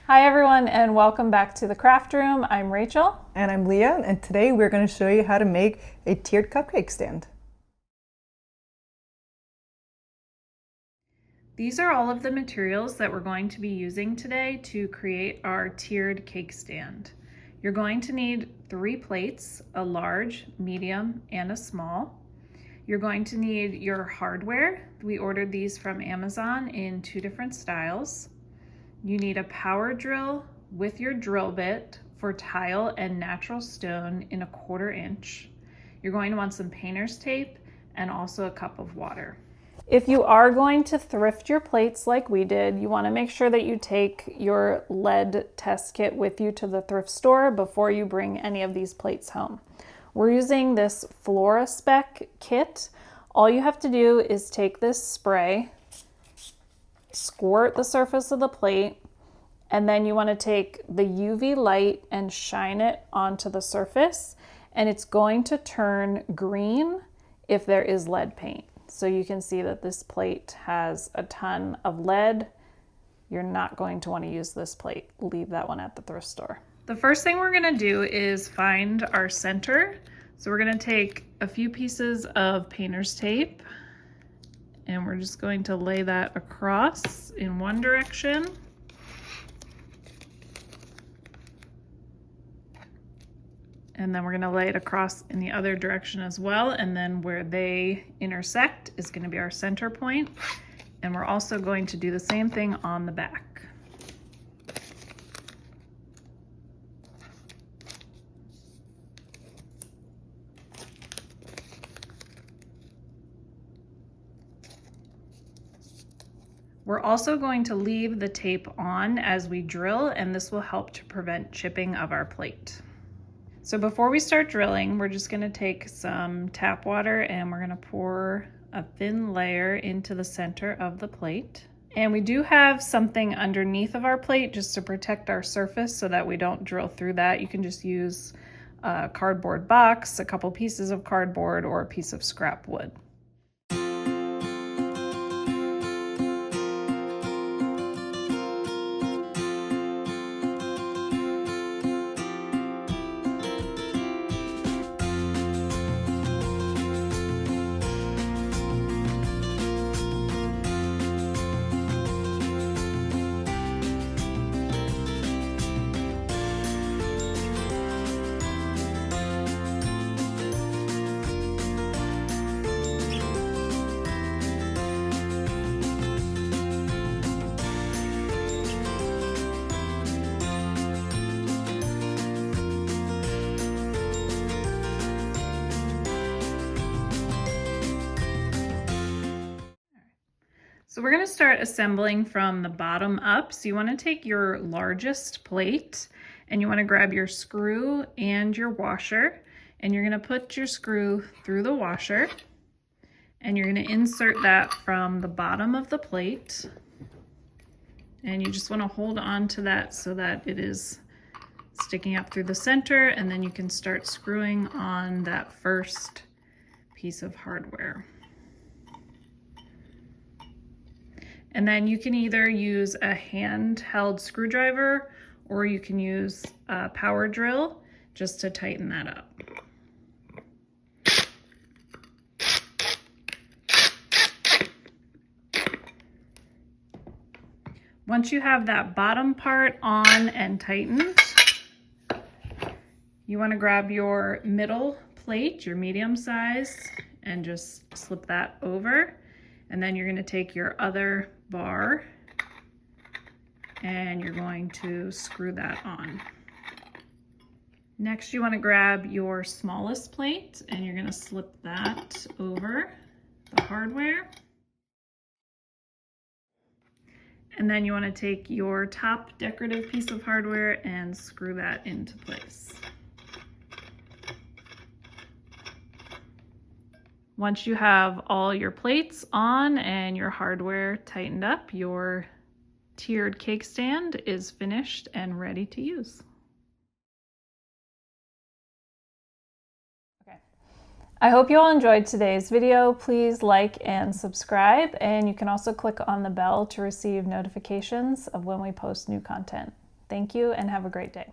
Hi everyone and welcome back to the craft room. I'm Rachel. And I'm Leah, and today we're going to show you how to make a tiered cupcake stand. These are all of the materials that we're going to be using today to create our tiered cake stand. You're going to need 3 plates, a large, medium, and a small. You're going to need your hardware. We ordered these from Amazon in 2 different styles. You need a power drill with your drill bit for tile and natural stone in 1/4 inch. You're going to want some painter's tape and also a cup of water. If you are going to thrift your plates like we did, you want to make sure that you take your lead test kit with you to the thrift store before you bring any of these plates home. We're using this FloraSpec kit. All you have to do is take this spray, squirt the surface of the plate, and then you want to take the UV light and shine it onto the surface, and it's going to turn green if there is lead paint. So you can see that this plate has a ton of lead. You're not going to want to use this plate. Leave that one at the thrift store. The first thing we're going to do is find our center. So we're going to take a few pieces of painter's tape and we're just going to lay that across in one direction. And then we're going to lay it across in the other direction as well. And then where they intersect is going to be our center point. And we're also going to do the same thing on the back. We're also going to leave the tape on as we drill, and this will help to prevent chipping of our plate. So before we start drilling, we're just going to take some tap water and we're going to pour a thin layer into the center of the plate. And we do have something underneath of our plate just to protect our surface so that we don't drill through that. You can just use a cardboard box, a couple pieces of cardboard, or a piece of scrap wood. So we're going to start assembling from the bottom up. So you want to take your largest plate and you want to grab your screw and your washer, and you're going to put your screw through the washer and you're going to insert that from the bottom of the plate. And you just want to hold on to that so that it is sticking up through the center, and then you can start screwing on that first piece of hardware. And then you can either use a handheld screwdriver or you can use a power drill just to tighten that up. Once you have that bottom part on and tightened, you want to grab your middle plate, your medium size, and just slip that over. And then you're going to take your other bar and you're going to screw that on. Next, you want to grab your smallest plate and you're going to slip that over the hardware. And then you want to take your top decorative piece of hardware and screw that into place. Once you have all your plates on and your hardware tightened up, your tiered cake stand is finished and ready to use. Okay. I hope you all enjoyed today's video. Please like and subscribe, and you can also click on the bell to receive notifications of when we post new content. Thank you and have a great day.